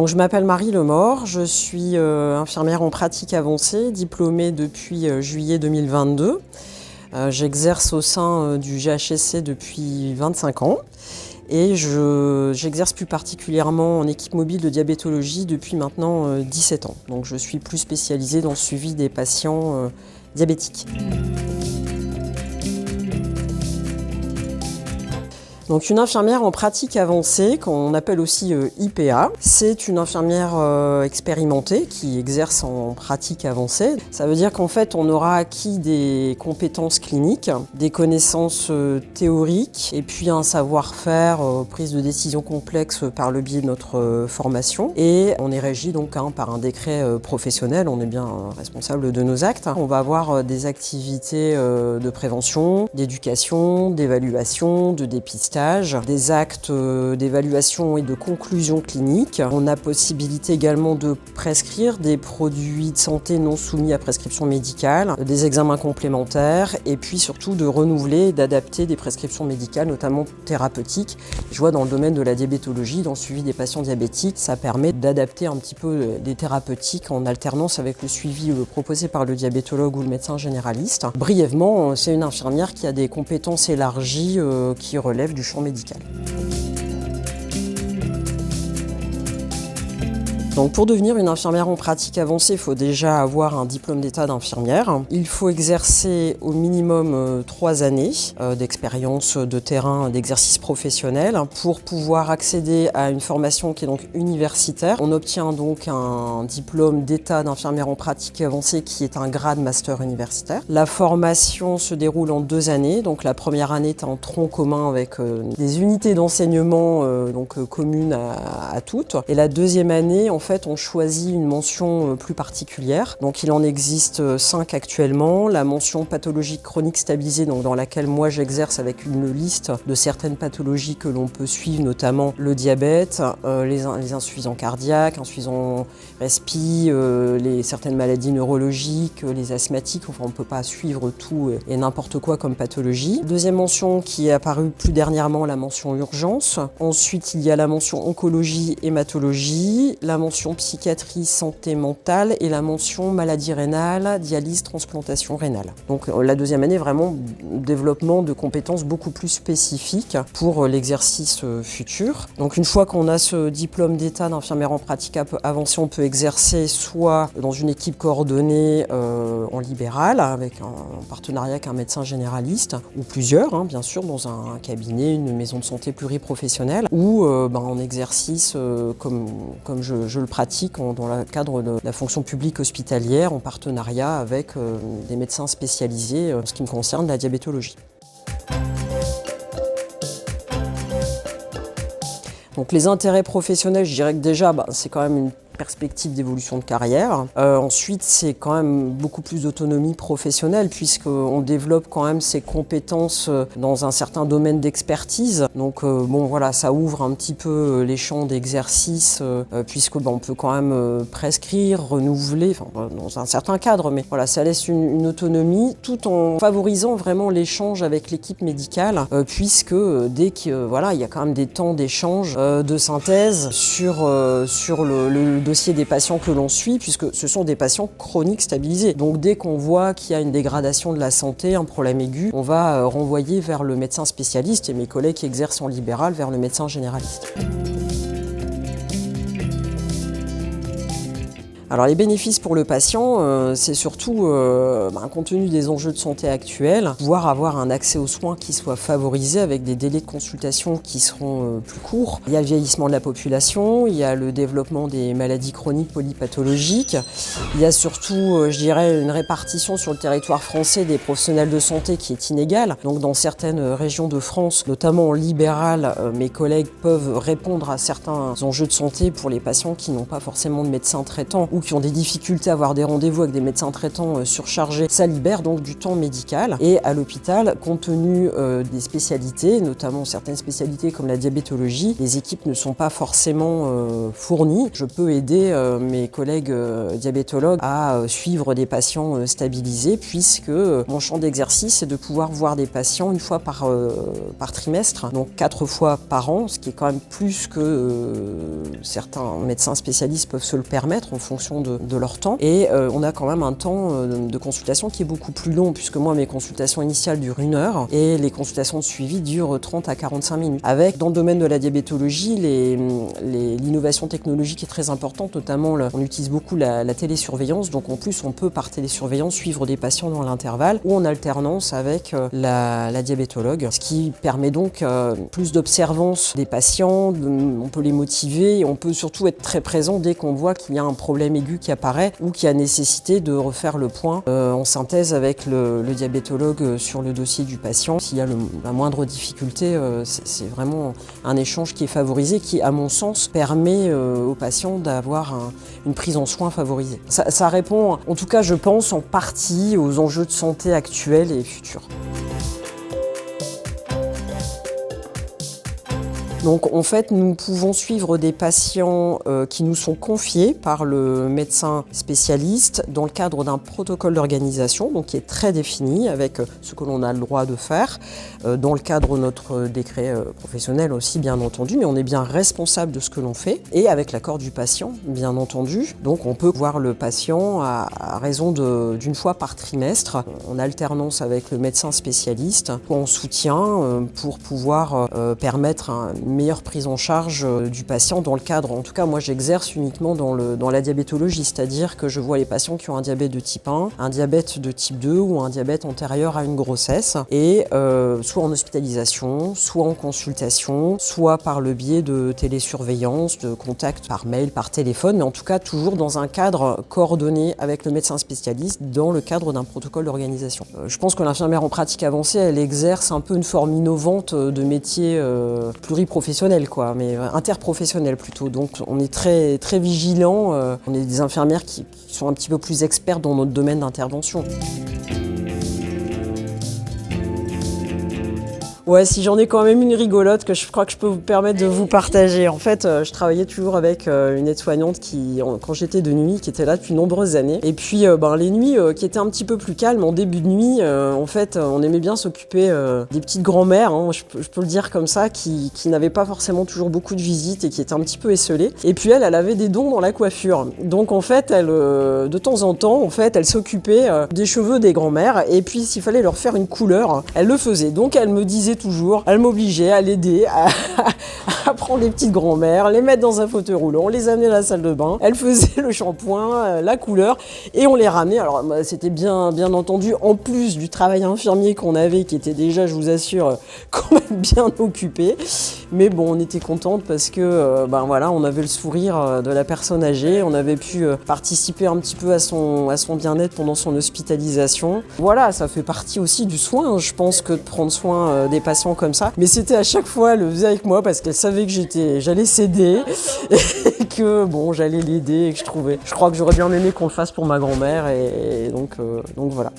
Donc je m'appelle Marie Lemort, je suis infirmière en pratique avancée, diplômée depuis juillet 2022. J'exerce au sein du GHSC depuis 25 ans et j'exerce plus particulièrement en équipe mobile de diabétologie depuis maintenant 17 ans. Donc je suis plus spécialisée dans le suivi des patients diabétiques. Donc une infirmière en pratique avancée, qu'on appelle aussi IPA, c'est une infirmière expérimentée qui exerce en pratique avancée. Ça veut dire qu'en fait on aura acquis des compétences cliniques, des connaissances théoriques et puis un savoir-faire, prise de décision complexe par le biais de notre formation. Et on est régi donc par un décret professionnel, on est bien responsable de nos actes. On va avoir des activités de prévention, d'éducation, d'évaluation, de dépistage, des actes d'évaluation et de conclusion clinique. On a possibilité également de prescrire des produits de santé non soumis à prescription médicale, des examens complémentaires et puis surtout de renouveler et d'adapter des prescriptions médicales, notamment thérapeutiques. Je vois dans le domaine de la diabétologie, dans le suivi des patients diabétiques, ça permet d'adapter un petit peu des thérapeutiques en alternance avec le suivi proposé par le diabétologue ou le médecin généraliste. Brièvement, c'est une infirmière qui a des compétences élargies qui relèvent du champ médical. Donc pour devenir une infirmière en pratique avancée, il faut déjà avoir un diplôme d'état d'infirmière. Il faut exercer au minimum 3 années d'expérience de terrain, d'exercice professionnel pour pouvoir accéder à une formation qui est donc universitaire. On obtient donc un diplôme d'état d'infirmière en pratique avancée qui est un grade master universitaire. La formation se déroule en 2 années. Donc la première année est un tronc commun avec des unités d'enseignement communes à toutes. Et la deuxième année, en fait, on choisit une mention plus particulière. Donc, il en existe 5 actuellement. La mention pathologique chronique stabilisée, donc dans laquelle moi j'exerce avec une liste de certaines pathologies que l'on peut suivre, notamment le diabète, les insuffisants cardiaques, insuffisants respi, certaines maladies neurologiques, les asthmatiques. Enfin, on ne peut pas suivre tout et n'importe quoi comme pathologie. Deuxième mention qui est apparue plus dernièrement, la mention urgence. Ensuite, il y a la mention oncologie, hématologie, la mention psychiatrie, santé mentale et la mention maladie rénale, dialyse, transplantation rénale. Donc la deuxième année, vraiment développement de compétences beaucoup plus spécifiques pour l'exercice futur. Donc une fois qu'on a ce diplôme d'état d'infirmière en pratique avancée, on peut exercer soit dans une équipe coordonnée en libéral avec un partenariat avec un médecin généraliste ou plusieurs, bien sûr, dans un cabinet, une maison de santé pluriprofessionnelle ou en exercice comme je le pratique dans le cadre de la fonction publique hospitalière en partenariat avec des médecins spécialisés en ce qui me concerne la diabétologie. Donc les intérêts professionnels, je dirais que déjà c'est quand même une perspective d'évolution de carrière. Ensuite, c'est quand même beaucoup plus d'autonomie professionnelle puisqu'on développe quand même ses compétences dans un certain domaine d'expertise. Donc ça ouvre un petit peu les champs d'exercice puisqu'on peut quand même prescrire, renouveler, dans un certain cadre, mais voilà, ça laisse une autonomie tout en favorisant vraiment l'échange avec l'équipe médicale puisque dès qu'il y a quand même des temps d'échange, de synthèse sur le dossier des patients que l'on suit, puisque ce sont des patients chroniques stabilisés. Donc dès qu'on voit qu'il y a une dégradation de la santé, un problème aigu, on va renvoyer vers le médecin spécialiste et mes collègues qui exercent en libéral vers le médecin généraliste. Alors les bénéfices pour le patient, c'est surtout, compte tenu des enjeux de santé actuels, pouvoir avoir un accès aux soins qui soit favorisé avec des délais de consultation qui seront plus courts. Il y a le vieillissement de la population, il y a le développement des maladies chroniques polypathologiques, il y a surtout, une répartition sur le territoire français des professionnels de santé qui est inégale. Donc dans certaines régions de France, notamment en libéral, mes collègues peuvent répondre à certains enjeux de santé pour les patients qui n'ont pas forcément de médecin traitant ou ou qui ont des difficultés à avoir des rendez-vous avec des médecins traitants surchargés, ça libère donc du temps médical. Et à l'hôpital, compte tenu des spécialités, notamment certaines spécialités comme la diabétologie, les équipes ne sont pas forcément fournies. Je peux aider mes collègues diabétologues à suivre des patients stabilisés, puisque mon champ d'exercice est de pouvoir voir des patients une fois par trimestre, donc 4 fois par an, ce qui est quand même plus que certains médecins spécialistes peuvent se le permettre en fonction de leur temps. Et on a quand même un temps de consultation qui est beaucoup plus long, puisque moi mes consultations initiales durent 1 heure et les consultations de suivi durent 30 à 45 minutes. Avec, dans le domaine de la diabétologie, l'innovation technologique est très importante, notamment on utilise beaucoup la télésurveillance, donc en plus on peut par télésurveillance suivre des patients dans l'intervalle ou en alternance avec la diabétologue, ce qui permet donc plus d'observance des patients, on peut les motiver et on peut surtout être très présent dès qu'on voit qu'il y a un problème aigu qui apparaît ou qui a nécessité de refaire le point en synthèse avec le diabétologue sur le dossier du patient. S'il y a la moindre difficulté, c'est vraiment un échange qui est favorisé, qui à mon sens permet aux patients d'avoir une prise en soin favorisée. Ça répond, en tout cas je pense, en partie aux enjeux de santé actuels et futurs. Donc en fait, nous pouvons suivre des patients qui nous sont confiés par le médecin spécialiste dans le cadre d'un protocole d'organisation, donc qui est très défini avec ce que l'on a le droit de faire, dans le cadre de notre décret professionnel aussi bien entendu, mais on est bien responsable de ce que l'on fait et avec l'accord du patient bien entendu. Donc on peut voir le patient à raison d'une fois par trimestre en alternance avec le médecin spécialiste en soutien pour pouvoir permettre une meilleure prise en charge du patient dans le cadre. En tout cas, moi j'exerce uniquement dans la diabétologie, c'est-à-dire que je vois les patients qui ont un diabète de type 1, un diabète de type 2 ou un diabète antérieur à une grossesse, et soit en hospitalisation, soit en consultation, soit par le biais de télésurveillance, de contact par mail, par téléphone, mais en tout cas toujours dans un cadre coordonné avec le médecin spécialiste dans le cadre d'un protocole d'organisation. Je pense que l'infirmière en pratique avancée, elle exerce un peu une forme innovante de métier pluriprofessionnel, mais interprofessionnel plutôt. Donc on est très, très vigilants, on est des infirmières qui sont un petit peu plus expertes dans notre domaine d'intervention. Ouais, si j'en ai quand même une rigolote que je crois que je peux vous permettre de vous partager. En fait, je travaillais toujours avec une aide-soignante quand j'étais de nuit, qui était là depuis de nombreuses années. Et puis, les nuits qui étaient un petit peu plus calmes, en début de nuit, en fait, on aimait bien s'occuper des petites grand-mères, hein, je peux le dire comme ça, qui n'avaient pas forcément toujours beaucoup de visites et qui étaient un petit peu esseulées. Et puis elle avait des dons dans la coiffure. Donc en fait, elle, de temps en temps, en fait, elle s'occupait des cheveux des grand-mères. Et puis s'il fallait leur faire une couleur, elle le faisait. Donc elle me disait toujours, elle m'obligeait à l'aider à prendre les petites grand-mères, les mettre dans un fauteuil roulant, les amener à la salle de bain. Elle faisait le shampoing, la couleur et on les ramenait. Alors c'était bien entendu en plus du travail infirmier qu'on avait qui était déjà, je vous assure, quand même bien occupé. Mais bon, on était contente parce que on avait le sourire de la personne âgée, on avait pu participer un petit peu à son bien-être pendant son hospitalisation. Voilà, ça fait partie aussi du soin, je pense, que de prendre soin des patients comme ça. Mais c'était à chaque fois, elle le faisait avec moi parce qu'elle savait que j'allais céder et que j'allais l'aider et que je crois que j'aurais bien aimé qu'on le fasse pour ma grand-mère et donc voilà.